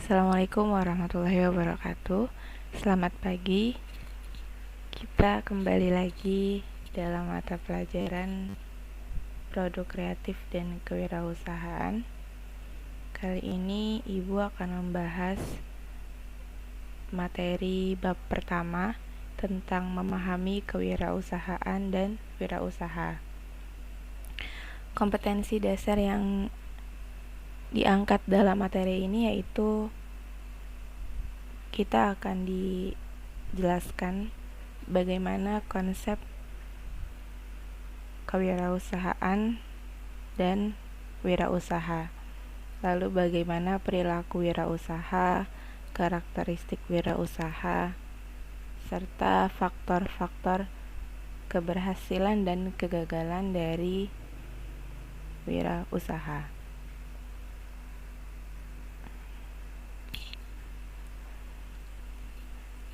Assalamualaikum warahmatullahi wabarakatuh. Selamat pagi. Kita kembali lagi dalam mata pelajaran produk kreatif dan kewirausahaan. Kali ini Ibu akan membahas materi bab pertama tentang memahami kewirausahaan dan wirausaha. Kompetensi dasar yang diangkat dalam materi ini yaitu kita akan dijelaskan bagaimana konsep kewirausahaan dan wirausaha, lalu bagaimana perilaku wirausaha, karakteristik wirausaha, serta faktor-faktor keberhasilan dan kegagalan dari wirausaha.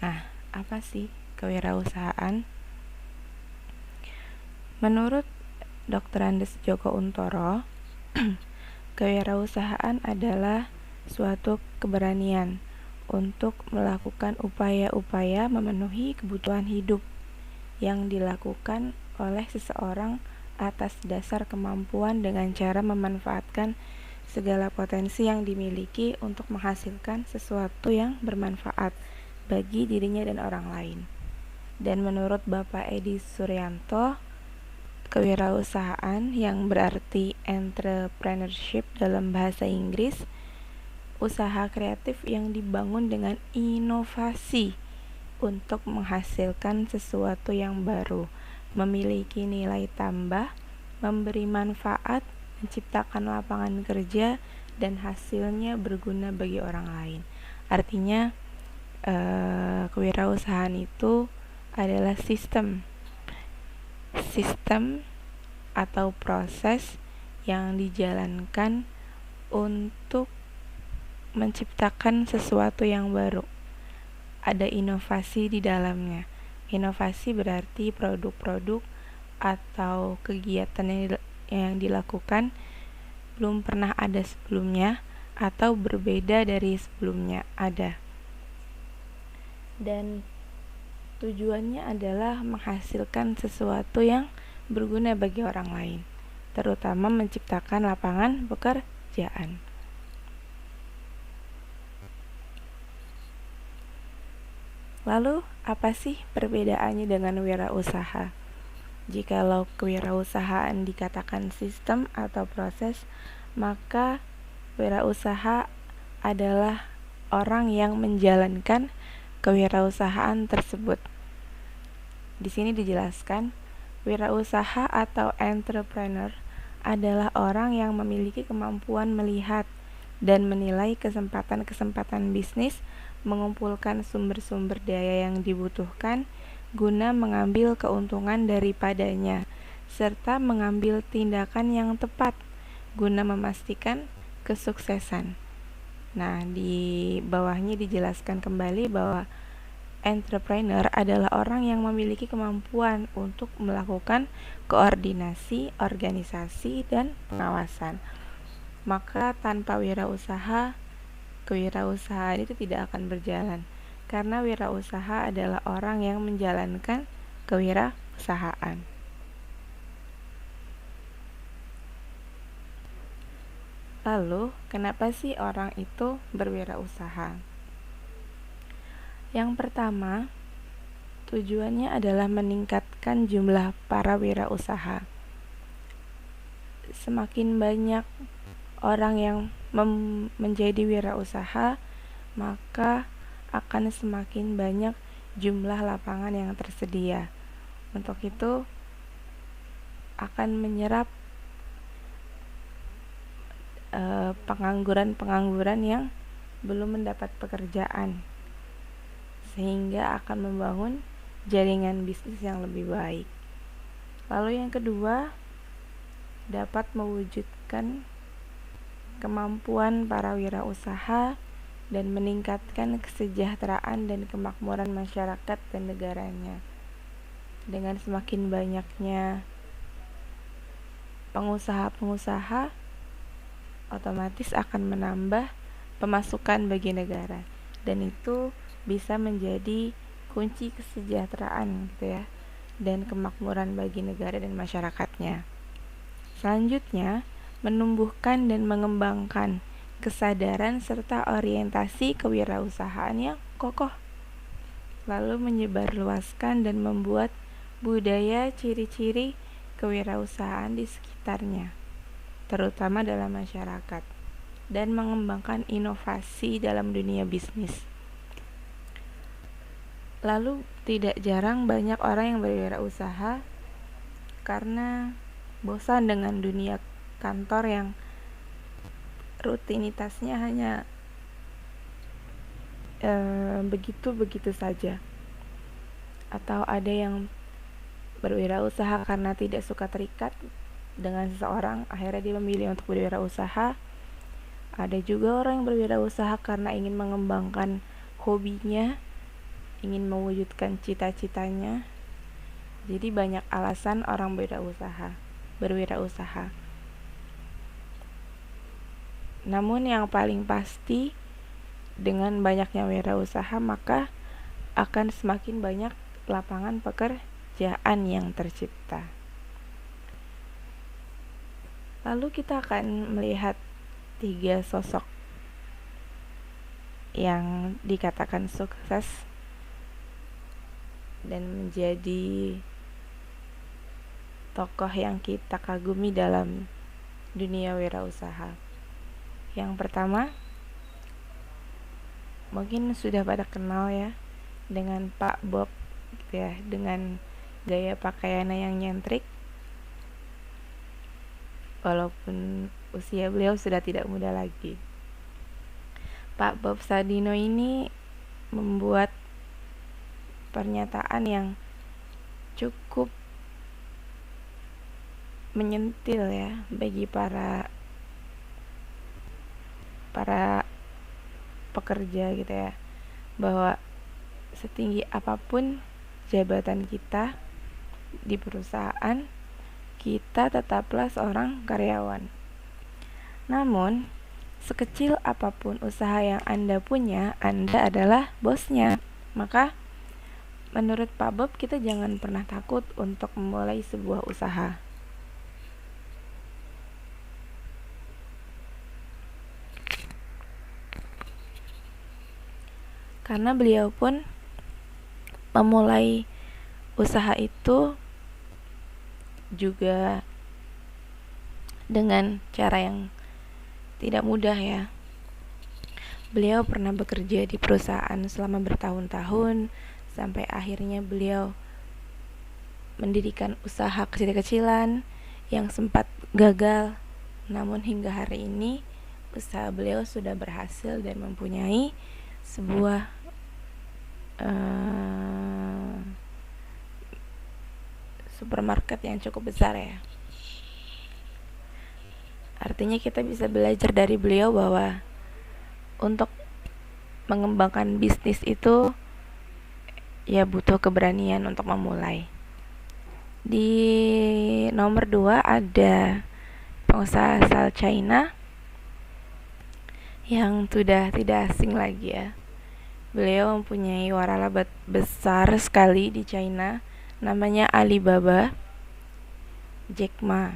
Nah, apa sih kewirausahaan? Menurut Dr. Andes Djoko Untoro, kewirausahaan adalah suatu keberanian untuk melakukan upaya-upaya memenuhi kebutuhan hidup yang dilakukan oleh seseorang atas dasar kemampuan dengan cara memanfaatkan segala potensi yang dimiliki untuk menghasilkan sesuatu yang bermanfaat bagi dirinya dan orang lain. Dan menurut Bapak Edi Suryanto, kewirausahaan yang berarti entrepreneurship dalam bahasa Inggris, usaha kreatif yang dibangun dengan inovasi untuk menghasilkan sesuatu yang baru, memiliki nilai tambah, memberi manfaat, menciptakan lapangan kerja, dan hasilnya berguna bagi orang lain. Artinya, kewirausahaan itu adalah sistem atau proses yang dijalankan untuk menciptakan sesuatu yang baru. Ada inovasi di dalamnya. Inovasi berarti produk-produk atau kegiatan yang dilakukan belum pernah ada sebelumnya atau berbeda dari sebelumnya ada. Dan tujuannya adalah menghasilkan sesuatu yang berguna bagi orang lain, terutama menciptakan lapangan pekerjaan. Lalu, apa sih perbedaannya dengan wirausaha? Jikalau kewirausahaan dikatakan sistem atau proses, maka wirausaha adalah orang yang menjalankan kewirausahaan tersebut. Di sini dijelaskan, wirausaha atau entrepreneur adalah orang yang memiliki kemampuan melihat dan menilai kesempatan-kesempatan bisnis, mengumpulkan sumber-sumber daya yang dibutuhkan guna mengambil keuntungan daripadanya, serta mengambil tindakan yang tepat guna memastikan kesuksesan. Nah, di bawahnya dijelaskan kembali bahwa entrepreneur adalah orang yang memiliki kemampuan untuk melakukan koordinasi, organisasi, dan pengawasan. Maka tanpa wirausaha, kewirausahaan itu tidak akan berjalan, karena wirausaha adalah orang yang menjalankan kewirausahaan. Lalu, kenapa sih orang itu berwirausaha? Yang pertama, tujuannya adalah meningkatkan jumlah para wirausaha. Semakin banyak orang yang menjadi wirausaha, maka akan semakin banyak jumlah lapangan yang tersedia. Untuk itu akan menyerap pengangguran-pengangguran yang belum mendapat pekerjaan, sehingga akan membangun jaringan bisnis yang lebih baik. Lalu yang kedua, dapat mewujudkan kemampuan para wirausaha dan meningkatkan kesejahteraan dan kemakmuran masyarakat dan negaranya. Dengan semakin banyaknya pengusaha-pengusaha, otomatis akan menambah pemasukan bagi negara, dan itu bisa menjadi kunci kesejahteraan gitu ya, dan kemakmuran bagi negara dan masyarakatnya. Selanjutnya, menumbuhkan dan mengembangkan kesadaran serta orientasi kewirausahaan yang kokoh, lalu menyebarluaskan dan membuat budaya ciri-ciri kewirausahaan di sekitarnya, terutama dalam masyarakat, dan mengembangkan inovasi dalam dunia bisnis. Lalu tidak jarang banyak orang yang berwirausaha karena bosan dengan dunia kantor yang rutinitasnya hanya begitu-begitu saja. Atau ada yang berwirausaha karena tidak suka terikat dengan seseorang, akhirnya dia memilih untuk berwirausaha. Ada juga orang yang berwirausaha karena ingin mengembangkan hobinya, ingin mewujudkan cita-citanya. Jadi banyak alasan orang berwirausaha. Namun yang paling pasti, dengan banyaknya wirausaha maka akan semakin banyak lapangan pekerjaan yang tercipta. Lalu kita akan melihat 3 sosok yang dikatakan sukses dan menjadi tokoh yang kita kagumi dalam dunia wirausaha. Yang pertama, mungkin sudah pada kenal ya dengan Pak Bob gitu ya, dengan gaya pakaiannya yang nyentrik, walaupun usia beliau sudah tidak muda lagi. Pak Bob Sadino ini membuat pernyataan yang cukup menyentil ya bagi para pekerja gitu ya, bahwa setinggi apapun jabatan kita di perusahaan, kita tetaplah seorang karyawan. Namun, sekecil apapun usaha yang Anda punya, Anda adalah bosnya. Maka, menurut Pak Bob, kita jangan pernah takut untuk memulai sebuah usaha. Karena beliau pun memulai usaha itu juga dengan cara yang tidak mudah ya. Beliau pernah bekerja di perusahaan selama bertahun-tahun, sampai akhirnya beliau mendirikan usaha kecil-kecilan yang sempat gagal. Namun hingga hari ini usaha beliau sudah berhasil dan mempunyai sebuah supermarket yang cukup besar ya. Artinya kita bisa belajar dari beliau bahwa untuk mengembangkan bisnis itu ya butuh keberanian untuk memulai. Di nomor 2 ada pengusaha asal China yang sudah tidak asing lagi ya. Beliau mempunyai waralaba besar sekali di China, namanya Alibaba. Jack Ma.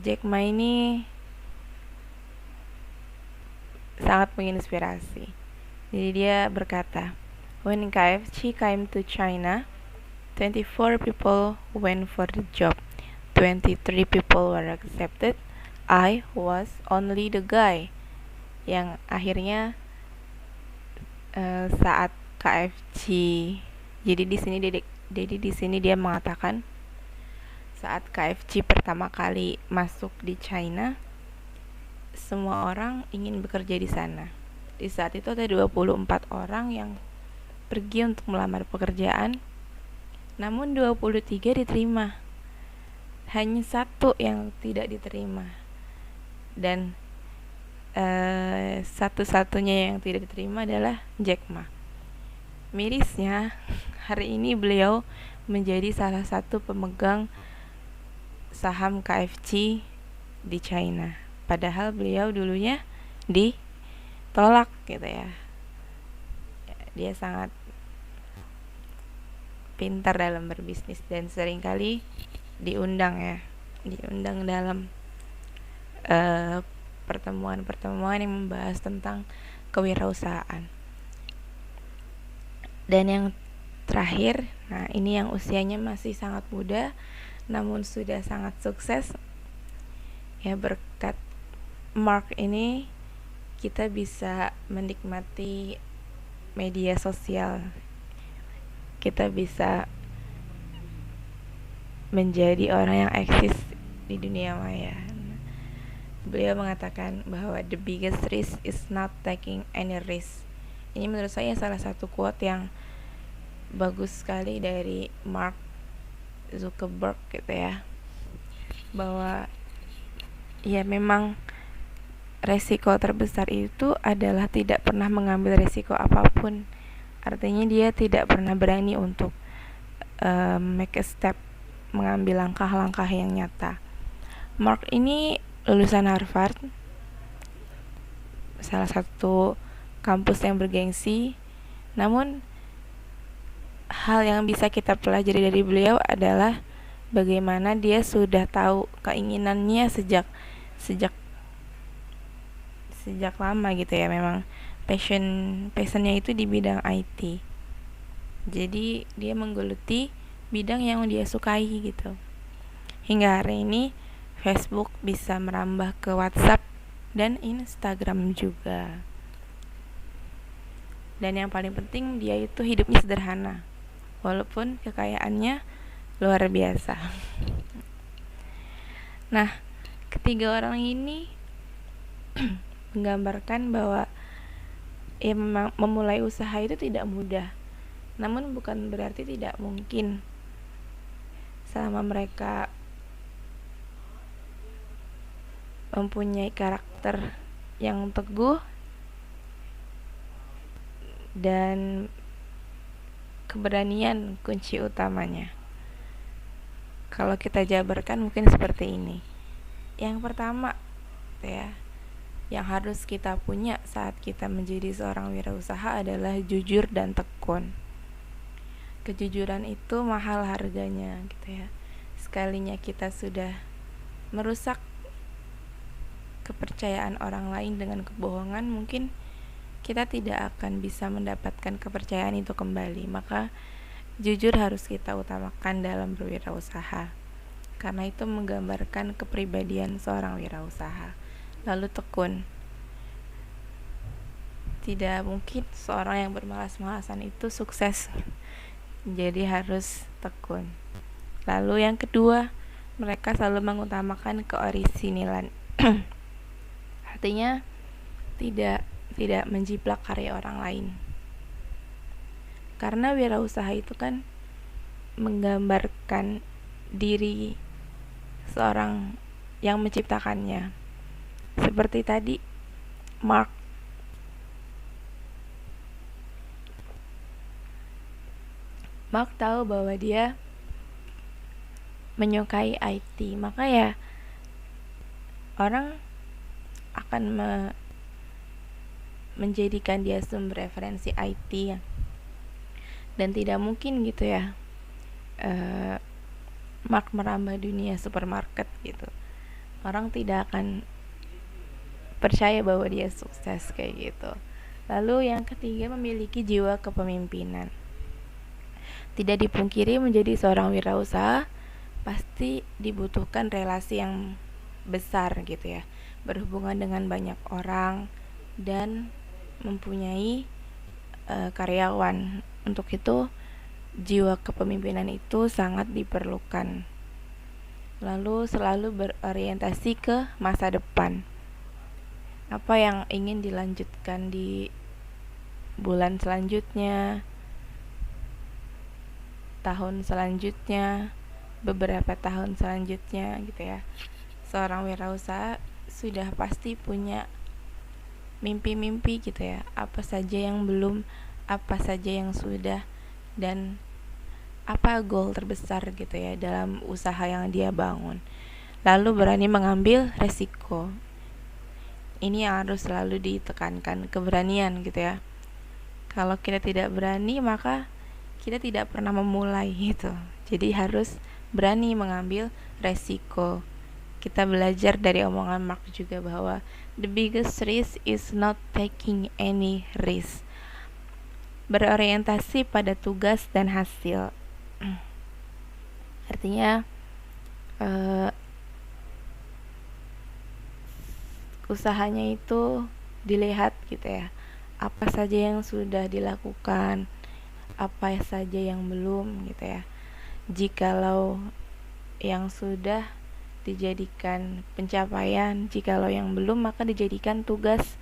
Jack Ma ini sangat menginspirasi. Jadi dia berkata, "When KFC came to China, 24 people went for the job. 23 people were accepted. I was only the guy." Yang akhirnya saat KFC, jadi di sini dia mengatakan saat KFC pertama kali masuk di China, semua orang ingin bekerja di sana. Di saat itu ada 24 orang yang pergi untuk melamar pekerjaan, namun 23 diterima. Hanya 1 yang tidak diterima. Dan satu-satunya yang tidak diterima adalah Jack Ma. Mirisnya, hari ini beliau menjadi salah satu pemegang saham KFC di China. Padahal beliau dulunya di tolak gitu ya. Dia sangat pintar dalam berbisnis dan seringkali diundang dalam pertemuan-pertemuan yang membahas tentang kewirausahaan. Dan yang terakhir, nah ini yang usianya masih sangat muda namun sudah sangat sukses ya. Berkat Mark ini kita bisa menikmati media sosial, kita bisa menjadi orang yang eksis di dunia maya. Beliau mengatakan bahwa the biggest risk is not taking any risk. Ini menurut saya salah satu quote yang bagus sekali dari Mark Zuckerberg gitu ya, bahwa ya memang resiko terbesar itu adalah tidak pernah mengambil resiko apapun. Artinya dia tidak pernah berani untuk make a step, mengambil langkah-langkah yang nyata. Mark ini lulusan Harvard, salah satu kampus yang bergengsi. Namun hal yang bisa kita pelajari dari beliau adalah bagaimana dia sudah tahu keinginannya sejak lama gitu ya. Memang passionnya itu di bidang IT. Jadi dia menggeluti bidang yang dia sukai gitu. Hingga hari ini Facebook bisa merambah ke WhatsApp dan Instagram juga. Dan yang paling penting dia itu hidupnya sederhana, walaupun kekayaannya luar biasa. Nah, ketiga orang ini menggambarkan bahwa ya memang memulai usaha itu tidak mudah, namun bukan berarti tidak mungkin selama mereka mempunyai karakter yang teguh dan keberanian kunci utamanya. Kalau kita jabarkan mungkin seperti ini. Yang pertama ya, yang harus kita punya saat kita menjadi seorang wirausaha adalah jujur dan tekun. Kejujuran itu mahal harganya gitu ya. Sekalinya kita sudah merusak kepercayaan orang lain dengan kebohongan, mungkin kita tidak akan bisa mendapatkan kepercayaan itu kembali. Maka jujur harus kita utamakan dalam berwirausaha, karena itu menggambarkan kepribadian seorang wirausaha. Lalu tekun. Tidak mungkin seorang yang bermalas-malasan itu sukses. Jadi harus tekun. Lalu yang kedua, mereka selalu mengutamakan keorisinalan. Artinya tidak menjiplak karya orang lain. Karena wirausaha itu kan menggambarkan diri seorang yang menciptakannya. Seperti tadi Mark tahu bahwa dia menyukai IT, maka ya orang akan menjadikan dia sumber referensi IT ya. Dan tidak mungkin gitu ya Mark merambah dunia supermarket gitu. Orang tidak akan percaya bahwa dia sukses kayak gitu. Lalu yang ketiga, memiliki jiwa kepemimpinan. Tidak dipungkiri menjadi seorang wirausaha pasti dibutuhkan relasi yang besar gitu ya, berhubungan dengan banyak orang dan mempunyai karyawan. Untuk itu jiwa kepemimpinan itu sangat diperlukan. Lalu selalu berorientasi ke masa depan. Apa yang ingin dilanjutkan di bulan selanjutnya, tahun selanjutnya, beberapa tahun selanjutnya gitu ya. Seorang wirausaha sudah pasti punya mimpi-mimpi gitu ya. Apa saja yang belum, apa saja yang sudah, dan apa goal terbesar gitu ya dalam usaha yang dia bangun. Lalu berani mengambil resiko. Ini yang harus selalu ditekankan, keberanian gitu ya. Kalau kita tidak berani, maka kita tidak pernah memulai gitu. Jadi harus berani mengambil resiko. Kita belajar dari omongan Mark juga bahwa the biggest risk is not taking any risk. Berorientasi pada tugas dan hasil. Artinya usahanya itu dilihat gitu ya, apa saja yang sudah dilakukan, apa saja yang belum gitu ya. Jikalau yang sudah dijadikan pencapaian, jikalau yang belum maka dijadikan tugas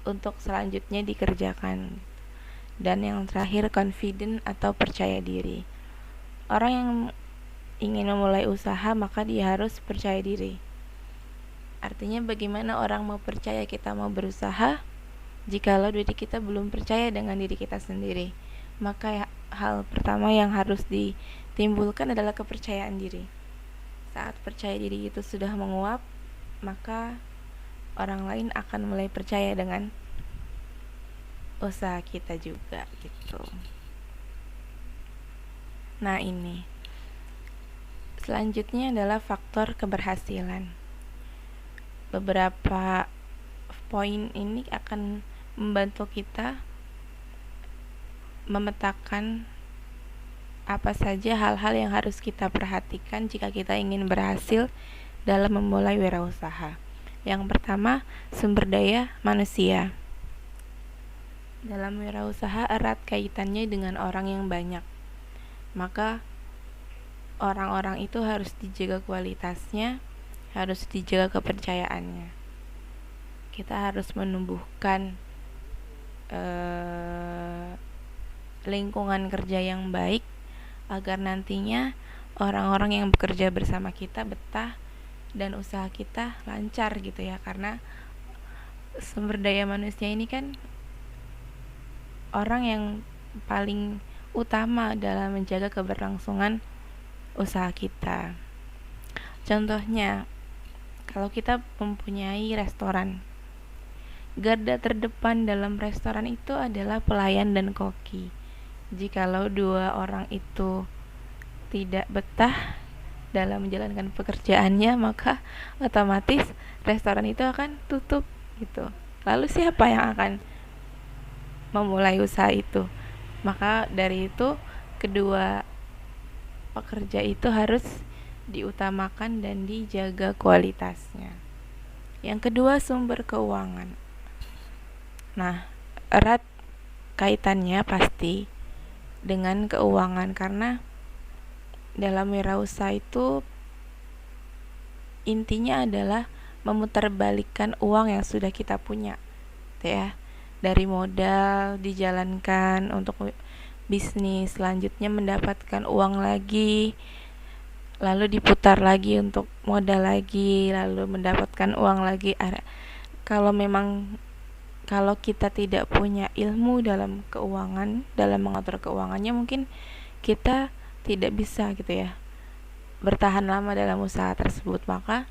untuk selanjutnya dikerjakan. Dan yang terakhir, confident atau percaya diri. Orang yang ingin memulai usaha maka dia harus percaya diri. Artinya bagaimana orang mau percaya kita mau berusaha jikalau diri kita belum percaya dengan diri kita sendiri? Maka hal pertama yang harus ditimbulkan adalah kepercayaan diri. Saat percaya diri itu sudah menguap, maka orang lain akan mulai percaya dengan usaha kita juga gitu. Nah, ini selanjutnya adalah faktor keberhasilan. Beberapa poin ini akan membantu kita memetakan apa saja hal-hal yang harus kita perhatikan jika kita ingin berhasil dalam memulai wirausaha. Yang pertama, sumber daya manusia. Dalam wirausaha erat kaitannya dengan orang yang banyak. Maka orang-orang itu harus dijaga kualitasnya, harus dijaga kepercayaannya. Kita harus menumbuhkan lingkungan kerja yang baik agar nantinya orang-orang yang bekerja bersama kita betah dan usaha kita lancar gitu ya. Karena sumber daya manusia ini kan orang yang paling utama dalam menjaga keberlangsungan usaha kita. Contohnya, kalau kita mempunyai restoran, garda terdepan dalam restoran itu adalah pelayan dan koki. Jikalau dua orang itu tidak betah dalam menjalankan pekerjaannya, maka otomatis restoran itu akan tutup gitu. Lalu siapa yang akan memulai usaha itu? Maka dari itu kedua pekerja itu harus diutamakan dan dijaga kualitasnya. Yang kedua, sumber keuangan. Nah, erat kaitannya pasti dengan keuangan, karena dalam wirausaha itu intinya adalah memutarbalikkan uang yang sudah kita punya, ya. Dari modal dijalankan untuk bisnis, selanjutnya mendapatkan uang lagi, lalu diputar lagi untuk modal lagi, lalu mendapatkan uang lagi. Kalau kita tidak punya ilmu dalam keuangan, dalam mengatur keuangannya, mungkin kita tidak bisa gitu ya bertahan lama dalam usaha tersebut. Maka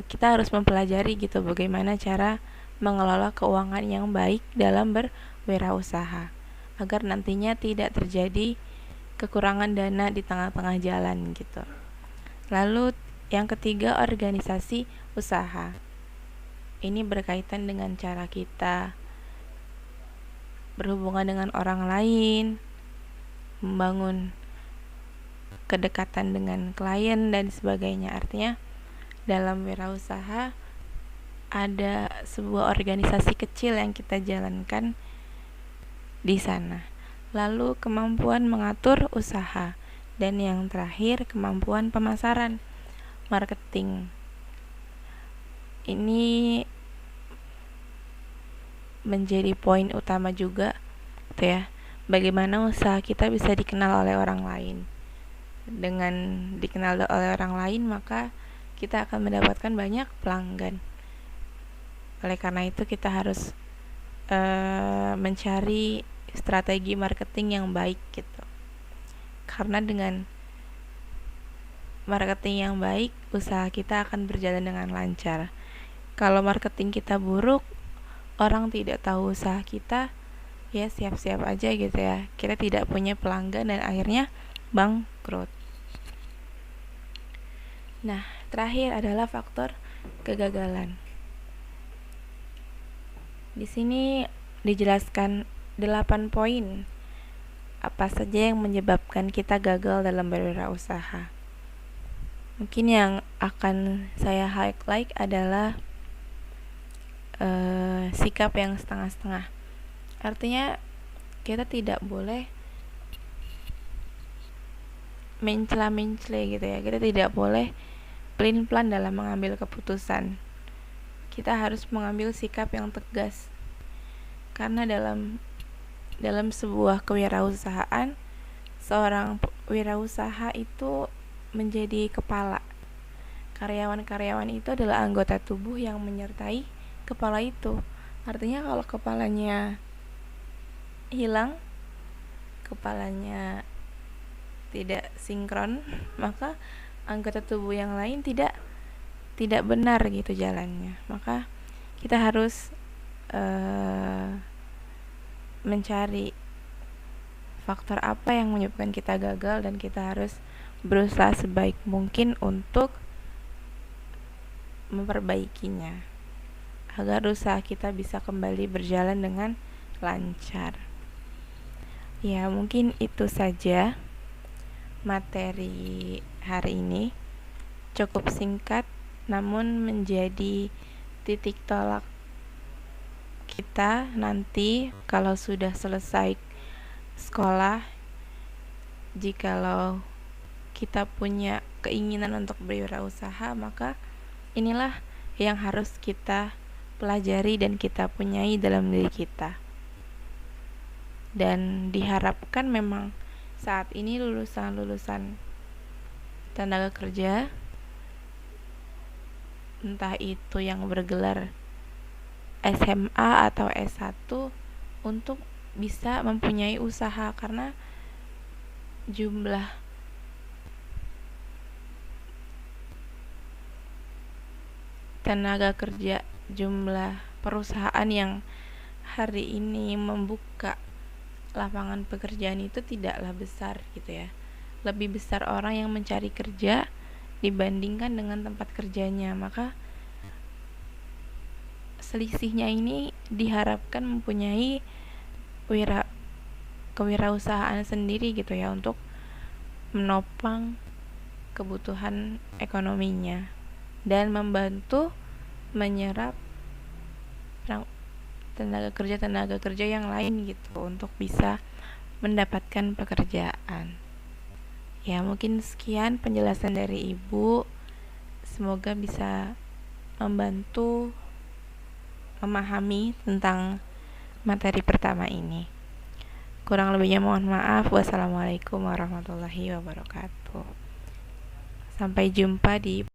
kita harus mempelajari gitu bagaimana cara mengelola keuangan yang baik dalam berwirausaha agar nantinya tidak terjadi kekurangan dana di tengah-tengah jalan gitu. Lalu yang ketiga, organisasi usaha. Ini berkaitan dengan cara kita berhubungan dengan orang lain, membangun kedekatan dengan klien dan sebagainya. Artinya dalam wirausaha ada sebuah organisasi kecil yang kita jalankan di sana. Lalu kemampuan mengatur usaha, dan yang terakhir kemampuan pemasaran, marketing. Ini menjadi poin utama juga gitu ya. Bagaimana usaha kita bisa dikenal oleh orang lain. Dengan dikenal oleh orang lain, maka kita akan mendapatkan banyak pelanggan. Oleh karena itu kita harus mencari strategi marketing yang baik gitu. Karena dengan marketing yang baik, usaha kita akan berjalan dengan lancar. Kalau marketing kita buruk, orang tidak tahu usaha kita, ya siap-siap aja gitu ya. Kita tidak punya pelanggan dan akhirnya bangkrut. Nah, terakhir adalah faktor kegagalan. Di sini dijelaskan 8 poin apa saja yang menyebabkan kita gagal dalam berwirausaha. Mungkin yang akan saya highlight adalah sikap yang setengah-setengah. Artinya kita tidak boleh mencela-mencela gitu ya. Kita tidak boleh pelin-pelan dalam mengambil keputusan. Kita harus mengambil sikap yang tegas. Karena dalam sebuah kewirausahaan, seorang wirausaha itu menjadi kepala. Karyawan-karyawan itu adalah anggota tubuh yang menyertai kepala itu. Artinya kalau kepalanya hilang, kepalanya tidak sinkron, maka anggota tubuh yang lain tidak benar gitu jalannya. Maka kita harus mencari faktor apa yang menyebabkan kita gagal, dan kita harus berusaha sebaik mungkin untuk memperbaikinya agar usaha kita bisa kembali berjalan dengan lancar. Ya, mungkin itu saja materi hari ini. Cukup singkat namun menjadi titik tolak kita nanti kalau sudah selesai sekolah. Jikalau kita punya keinginan untuk berwirausaha, maka inilah yang harus kita pelajari dan kita punyai dalam diri kita. Dan diharapkan memang saat ini lulusan tenaga kerja, entah itu yang bergelar SMA atau S1, untuk bisa mempunyai usaha, karena jumlah tenaga kerja, jumlah perusahaan yang hari ini membuka lapangan pekerjaan itu tidaklah besar gitu ya. Lebih besar orang yang mencari kerja dibandingkan dengan tempat kerjanya. Maka selisihnya ini diharapkan mempunyai kewirausahaan sendiri gitu ya, untuk menopang kebutuhan ekonominya dan membantu menyerap tenaga kerja yang lain gitu untuk bisa mendapatkan pekerjaan. Ya, mungkin sekian penjelasan dari Ibu. Semoga bisa membantu memahami tentang materi pertama ini. Kurang lebihnya mohon maaf. Wassalamualaikum warahmatullahi wabarakatuh. Sampai jumpa di